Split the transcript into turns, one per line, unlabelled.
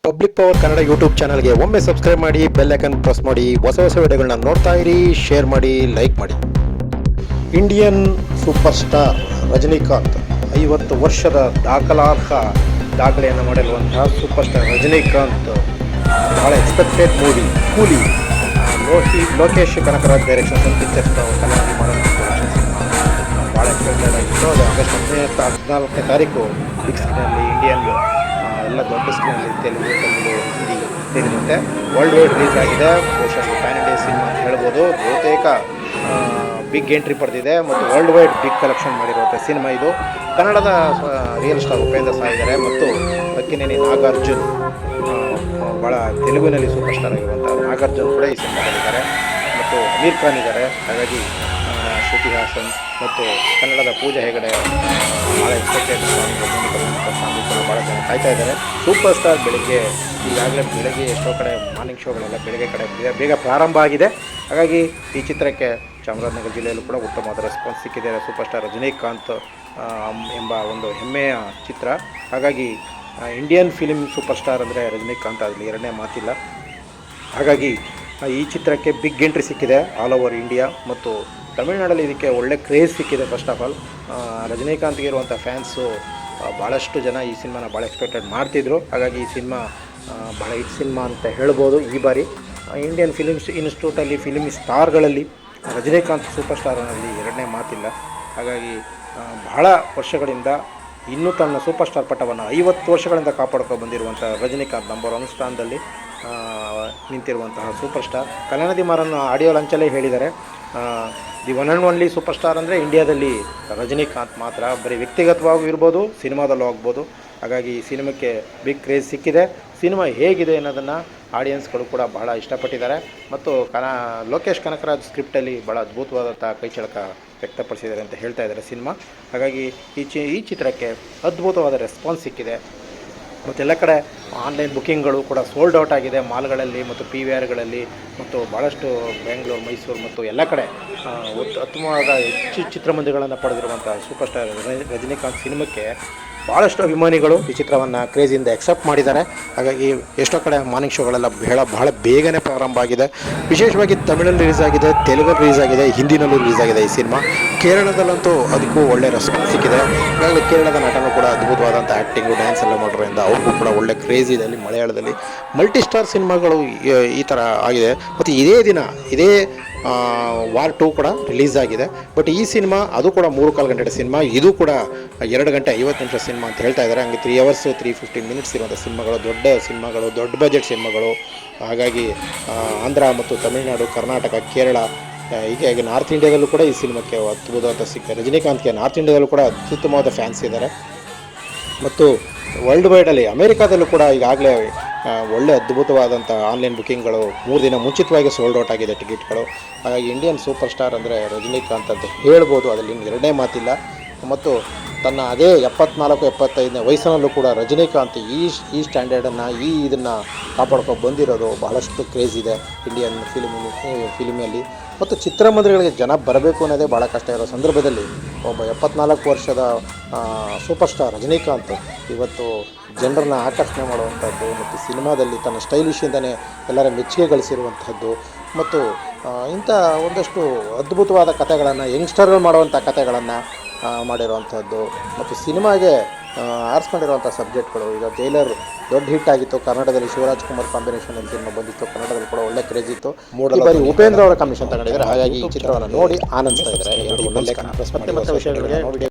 Public power Kannada YouTube ಚಾನಲ್ಗೆ ಒಮ್ಮೆ subscribe ಮಾಡಿ, ಬೆಲ್ ಐಕನ್ ಪ್ರೆಸ್ ಮಾಡಿ, ಹೊಸ ವಿಡಿಯೋಗಳನ್ನ ನೋಡ್ತಾ ಇರಿ, ಶೇರ್ ಮಾಡಿ, ಲೈಕ್ ಮಾಡಿ. ಇಂಡಿಯನ್ ಸೂಪರ್ ಸ್ಟಾರ್ ರಜನಿಕಾಂತ್ 50 ವರ್ಷದ ದಾಖಲೆಯನ್ನು ಮಾಡಿರುವಂತಹ ಸೂಪರ್ ಸ್ಟಾರ್ ರಜನಿಕಾಂತ್ ಭಾಳ ಎಕ್ಸ್ಪೆಕ್ಟೆಡ್ ಮೂವಿ ಕೂಲಿ, ಲೋಕೇಶ್ ಕನಕರಾಜ್ ಡೈರೆಕ್ಷನ್ಸ್ ಅಂತ ಪಿಕ್ಚರ್ಸ್ ಕನ್ನಡದಲ್ಲಿ ಮಾಡುವಂಥ ಭಾಳ ಎಕ್ಸ್ಪೆಕ್ಟೆಡ್ ಆಗಿತ್ತು. ಅದು ಆಗಸ್ಟ್ 14ನೇ ತಾರೀಕು ಬಿಗ್ ಸ್ಕ್ರೀನಲ್ಲಿ ಇಂಡಿಯನ್ ಎಲ್ಲ ದೊಡ್ಡ ಸ್ಕ್ರೀನಲ್ಲಿ ತೆಲುಗು, ತಮಿಳು, ಹಿಂದಿ ಸೇರಿದಂತೆ ವರ್ಲ್ಡ್ ವೈಡ್ ರಿಲೀಸ್ ಆಗಿದೆ. ಬಹುಶಃ ಪ್ಯಾನ್ ಇಂಡಿಯಾ ಸಿನಿಮಾ ಅಂತ ಹೇಳ್ಬೋದು. ಬಹುತೇಕ ಬಿಗ್ ಎಂಟ್ರಿ ಪಡೆದಿದೆ ಮತ್ತು ವರ್ಲ್ಡ್ ವೈಡ್ ಬಿಗ್ ಕಲೆಕ್ಷನ್ ಮಾಡಿರುವಂಥ ಸಿನಿಮಾ ಇದು. ಕನ್ನಡದ ರಿಯಲ್ ಸ್ಟಾರ್ ಉಪೇಂದ್ರ ಸಹ ಇದ್ದಾರೆ ಮತ್ತು ಅಕ್ಕಿನೇನಿ ನಾಗಾರ್ಜುನ್, ಭಾಳ ತೆಲುಗಿನಲ್ಲಿ ಸೂಪರ್ ಸ್ಟಾರ್ ಆಗಿರುವಂಥ ನಾಗಾರ್ಜುನ್ ಕೂಡ ಈ ಸಿನಿಮಾದಲ್ಲಿದ್ದಾರೆ ಮತ್ತು ಅಮೀರ್ ಖಾನ್ ಇದ್ದಾರೆ. ಹಾಗಾಗಿ ಶ್ರುತಿ ಹಾಸನ್ ಮತ್ತು ಕನ್ನಡದ ಪೂಜಾ ಹೆಗಡೆ ಭಾಳ ಎಕ್ಸ್ಪೆಕ್ಟೆಡ್ ಸಾಂಗ್ ಭಾಳ ಜನ ಕಾಯ್ತಾ ಇದ್ದಾರೆ. ಸೂಪರ್ ಸ್ಟಾರ್ ಈಗಾಗಲೇ ಬೆಳಗ್ಗೆ ಎಷ್ಟೋ ಕಡೆ ಮಾರ್ನಿಂಗ್ ಶೋಗಳೆಲ್ಲ ಬೆಳಗ್ಗೆ ಕಡೆ ಬೇಗ ಪ್ರಾರಂಭ ಆಗಿದೆ. ಹಾಗಾಗಿ ಈ ಚಿತ್ರಕ್ಕೆ ಚಾಮರಾಜನಗರ ಜಿಲ್ಲೆಯಲ್ಲೂ ಕೂಡ ಉತ್ತಮವಾದ ರೆಸ್ಪಾನ್ಸ್ ಸಿಕ್ಕಿದೆ. ಸೂಪರ್ ಸ್ಟಾರ್ ರಜನಿಕಾಂತ್ ಎಂಬ ಒಂದು ಹೆಮ್ಮೆಯ ಚಿತ್ರ. ಹಾಗಾಗಿ ಇಂಡಿಯನ್ ಫಿಲಿಮ್ ಸೂಪರ್ ಸ್ಟಾರ್ ಅಂದರೆ ರಜನಿಕಾಂತ್, ಅದರಲ್ಲಿ ಎರಡನೇ ಮಾತಿಲ್ಲ. ಹಾಗಾಗಿ ಈ ಚಿತ್ರಕ್ಕೆ ಬಿಗ್ ಎಂಟ್ರಿ ಸಿಕ್ಕಿದೆ ಆಲ್ ಓವರ್ ಇಂಡಿಯಾ ಮತ್ತು ತಮಿಳುನಾಡಲ್ಲಿ ಇದಕ್ಕೆ ಒಳ್ಳೆ ಕ್ರೇಜ್ ಸಿಕ್ಕಿದೆ. ಫಸ್ಟ್ ಆಫ್ ಆಲ್ ರಜನಿಕಾಂತ್ಗೆ ಇರುವಂಥ ಫ್ಯಾನ್ಸು ಭಾಳಷ್ಟು ಜನ ಈ ಸಿನಿಮಾನ ಭಾಳ ಎಕ್ಸ್ಪೆಕ್ಟೆಡ್ ಮಾಡ್ತಿದ್ರು. ಹಾಗಾಗಿ ಈ ಸಿನಿಮಾ ಭಾಳ ಹಿಟ್ ಸಿನಿಮಾ ಅಂತ ಹೇಳ್ಬೋದು. ಈ ಬಾರಿ ಇಂಡಿಯನ್ ಫಿಲಿಮ್ಸ್ ಇನ್ಸ್ಟಿಟ್ಯೂಟಲ್ಲಿ ಫಿಲಿಮ್ ಸ್ಟಾರ್ಗಳಲ್ಲಿ ರಜನಿಕಾಂತ್ ಸೂಪರ್ ಸ್ಟಾರ್ನಲ್ಲಿ ಎರಡನೇ ಮಾತಿಲ್ಲ. ಹಾಗಾಗಿ ಬಹಳ ವರ್ಷಗಳಿಂದ ಇನ್ನೂ ತನ್ನ ಸೂಪರ್ ಸ್ಟಾರ್ ಪಟ್ಟವನ್ನು 50 ವರ್ಷಗಳಿಂದ ಕಾಪಾಡ್ಕೊಂಡು ಬಂದಿರುವಂಥ ರಜನಿಕಾಂತ್ ನಂಬರ್ 1 ಸ್ಥಾನದಲ್ಲಿ ನಿಂತಿರುವಂತಹ ಸೂಪರ್ ಸ್ಟಾರ್. ಕಲ್ಯಾಣದಿ ಮಾರನ್ ಆಡಿಯೋ ಲಂಚಲ್ಲೇ ಹೇಳಿದ್ದಾರೆ, the one and only super star ಅಂದರೆ ಇಂಡಿಯಾದಲ್ಲಿ ರಜನಿಕಾಂತ್ ಮಾತ್ರ. ಬರೀ ವ್ಯಕ್ತಿಗತವಾಗೂ ಇರ್ಬೋದು, ಸಿನಿಮಾದಲ್ಲೂ ಆಗ್ಬೋದು. ಹಾಗಾಗಿ ಈ ಸಿನಿಮಾಕ್ಕೆ ಬಿಗ್ ಕ್ರೇಜ್ ಸಿಕ್ಕಿದೆ. ಸಿನಿಮಾ ಹೇಗಿದೆ ಅನ್ನೋದನ್ನು ಆಡಿಯನ್ಸ್ಗಳು ಕೂಡ ಬಹಳ ಇಷ್ಟಪಟ್ಟಿದ್ದಾರೆ ಮತ್ತು ಲೋಕೇಶ್ ಕನಕರಾಜ್ ಸ್ಕ್ರಿಪ್ಟಲ್ಲಿ ಭಾಳ ಅದ್ಭುತವಾದಂಥ ಕೈಚಳಕ ವ್ಯಕ್ತಪಡಿಸಿದ್ದಾರೆ ಅಂತ ಹೇಳ್ತಾ ಇದ್ದಾರೆ ಸಿನಿಮಾ. ಹಾಗಾಗಿ ಈ ಚಿತ್ರಕ್ಕೆ ಅದ್ಭುತವಾದ ರೆಸ್ಪಾನ್ಸ್ ಸಿಕ್ಕಿದೆ ಮತ್ತು ಎಲ್ಲ ಕಡೆ ಆನ್ಲೈನ್ ಬುಕ್ಕಿಂಗ್ಗಳು ಕೂಡ ಸೋಲ್ಡ್ ಔಟ್ ಆಗಿದೆ ಮಾಲ್ಗಳಲ್ಲಿ ಮತ್ತು PVRಗಳಲ್ಲಿ ಮತ್ತು ಭಾಳಷ್ಟು ಬೆಂಗಳೂರು, ಮೈಸೂರು ಮತ್ತು ಎಲ್ಲ ಕಡೆ ಉತ್ತಮವಾದ ಹೆಚ್ಚು ಚಿತ್ರಮಂದಿರಗಳನ್ನು ಪಡೆದಿರುವಂಥ ಸೂಪರ್ ಸ್ಟಾರ್ ರಜನಿಕಾಂತ್ ಸಿನಿಮಾಕ್ಕೆ ಭಾಳಷ್ಟು ಅಭಿಮಾನಿಗಳು ಈ ಚಿತ್ರವನ್ನು ಕ್ರೇಜಿಂದ ಎಕ್ಸೆಪ್ಟ್ ಮಾಡಿದ್ದಾರೆ. ಹಾಗಾಗಿ ಎಷ್ಟೋ ಕಡೆ ಮಾರ್ನಿಂಗ್ ಶೋಗಳೆಲ್ಲ ಬಹಳ ಬೇಗನೆ ಪ್ರಾರಂಭ ಆಗಿದೆ. ವಿಶೇಷವಾಗಿ ತಮಿಳಲ್ಲಿ ರಿಲೀಸ್ ಆಗಿದೆ, ತೆಲುಗಲ್ಲಿ ರಿಲೀಸ್ ಆಗಿದೆ, ಹಿಂದಿನಲ್ಲೂ ರಿಲೀಸ್ ಆಗಿದೆ ಈ ಸಿನಿಮಾ. ಕೇರಳದಲ್ಲಂತೂ ಅದಕ್ಕೂ ಒಳ್ಳೆ ರೆಸ್ಪಾನ್ಸ್ ಸಿಕ್ಕಿದೆ. ಹಾಗಾಗಿ ಕೇರಳದ ನಟನೂ ಕೂಡ ಅದ್ಭುತವಾದಂಥ ಆ್ಯಕ್ಟಿಂಗು, ಡ್ಯಾನ್ಸ್ ಎಲ್ಲ ಮಾಡೋದ್ರಿಂದ ಅವ್ರಿಗೂ ಕೂಡ ಒಳ್ಳೆ ಕ್ರೇಜ್ ಇದೆ. ಅಲ್ಲಿ ಮಲಯಾಳದಲ್ಲಿ ಮಲ್ಟಿ ಸ್ಟಾರ್ ಸಿನಿಮಾಗಳು ಈ ಥರ ಆಗಿದೆ. ಮತ್ತು ಇದೇ ದಿನ ವಾರ್ 2 ಕೂಡ ರಿಲೀಸ್ ಆಗಿದೆ. ಬಟ್ ಈ ಸಿನಿಮಾ ಅದು ಕೂಡ 3.25 ಗಂಟೆ ಸಿನಿಮಾ, ಇದು ಕೂಡ 2 ಗಂಟೆ 50 ನಿಮಿಷ ಸಿನಿಮಾ ಅಂತ ಹೇಳ್ತಾ ಇದ್ದಾರೆ. ಹಂಗೆ 3 hours 3:15 minutes ಇರುವಂಥ ಸಿನಿಮಾಗಳು, ದೊಡ್ಡ ಸಿನಿಮಾಗಳು, ದೊಡ್ಡ ಬಜೆಟ್ ಸಿನಿಮಾಗಳು. ಹಾಗಾಗಿ ಆಂಧ್ರ ಮತ್ತು ತಮಿಳುನಾಡು, ಕರ್ನಾಟಕ, ಕೇರಳ ಹೀಗೆ ನಾರ್ತ್ ಇಂಡಿಯಾದಲ್ಲೂ ಕೂಡ ಈ ಸಿನಿಮಾಕ್ಕೆ ಅದ್ಭುತವಾದ ರಜನಿಕಾಂತ್ಗೆ ನಾರ್ತ್ ಇಂಡಿಯಾದಲ್ಲೂ ಕೂಡ ಅತ್ಯುತ್ತಮವಾದ ಫ್ಯಾನ್ಸ್ ಇದ್ದಾರೆ. ಮತ್ತು ವರ್ಲ್ಡ್ ವೈಡಲ್ಲಿ ಅಮೇರಿಕಾದಲ್ಲೂ ಕೂಡ ಈಗಾಗಲೇ ಒಳ್ಳೆ ಅದ್ಭುತವಾದಂಥ ಆನ್ಲೈನ್ ಬುಕ್ಕಿಂಗ್ಗಳು 3 ದಿನ ಮುಂಚಿತವಾಗಿ ಸೋಲ್ಡ್ ಔಟ್ ಆಗಿದೆ ಟಿಕೆಟ್ಗಳು. ಹಾಗಾಗಿ ಇಂಡಿಯನ್ ಸೂಪರ್ ಸ್ಟಾರ್ ಅಂದರೆ ರಜನಿಕಾಂತ್ ಅಂತ ಹೇಳ್ಬೋದು, ಅದರಲ್ಲಿ ಎರಡನೇ ಮಾತಿಲ್ಲ. ಮತ್ತು ತನ್ನ ಅದೇ 74-75ನೇ ವಯಸ್ಸಿನಲ್ಲೂ ಕೂಡ ರಜನಿಕಾಂತ್ ಈ ಸ್ಟ್ಯಾಂಡರ್ಡನ್ನು ಇದನ್ನು ಕಾಪಾಡ್ಕೊಂಡು ಬಂದಿರೋದು ಬಹಳಷ್ಟು ಕ್ರೇಜ್ ಇದೆ ಇಂಡಿಯನ್ ಫಿಲಿಮಲ್ಲಿ. ಮತ್ತು ಚಿತ್ರಮಂದಿರಗಳಿಗೆ ಜನ ಬರಬೇಕು ಅನ್ನೋದೇ ಭಾಳ ಕಷ್ಟ ಇರೋ ಸಂದರ್ಭದಲ್ಲಿ ಒಬ್ಬ 74 ವರ್ಷದ ಸೂಪರ್ ಸ್ಟಾರ್ ರಜನಿಕಾಂತ್ ಇವತ್ತು ಜನರನ್ನ ಆಕರ್ಷಣೆ ಮಾಡುವಂಥದ್ದು ಮತ್ತು ಸಿನಿಮಾದಲ್ಲಿ ತನ್ನ ಸ್ಟೈಲಿಶಿಂದನೇ ಎಲ್ಲರ ಮೆಚ್ಚುಗೆ ಗಳಿಸಿರುವಂಥದ್ದು ಮತ್ತು ಇಂಥ ಒಂದಷ್ಟು ಅದ್ಭುತವಾದ ಕಥೆಗಳನ್ನು, ಯಂಗ್ಸ್ಟರ್ಗಳು ಮಾಡುವಂಥ ಕಥೆಗಳನ್ನು ಮಾಡಿರುವಂಥದ್ದು ಮತ್ತು ಸಿನಿಮಾಗೆ ಆರಿಸ್ಕೊಂಡಿರುವಂಥ ಸಬ್ಜೆಕ್ಟ್ಗಳು. ಈಗ ಜೈಲರ್ ದೊಡ್ಡ ಹಿಟ್ ಆಗಿತ್ತು, ಕನ್ನಡದಲ್ಲಿ ಶಿವರಾಜ್ ಕುಮಾರ್ ಕಾಂಬಿನೇಷನಲ್ಲಿ ಸಿನಿಮಾ ಬಂದಿತ್ತು, ಕನ್ನಡದಲ್ಲಿ ಕೂಡ ಒಳ್ಳೆ ಕ್ರೇಜ್ ಇತ್ತು. ಈ ಬಾರಿ ಉಪೇಂದ್ರ ಅವರ ಕಾಂಬಿನೇಷನ್ ತಗೊಂಡಿದ್ದಾರೆ. ಹಾಗಾಗಿ ಈ ಚಿತ್ರವನ್ನು ನೋಡಿ ಆನಂದಿಸ್ತಾ ಇದ್ದಾರೆ. ಮತ್ತೆ ವಿಷಯಗಳಿಗೆ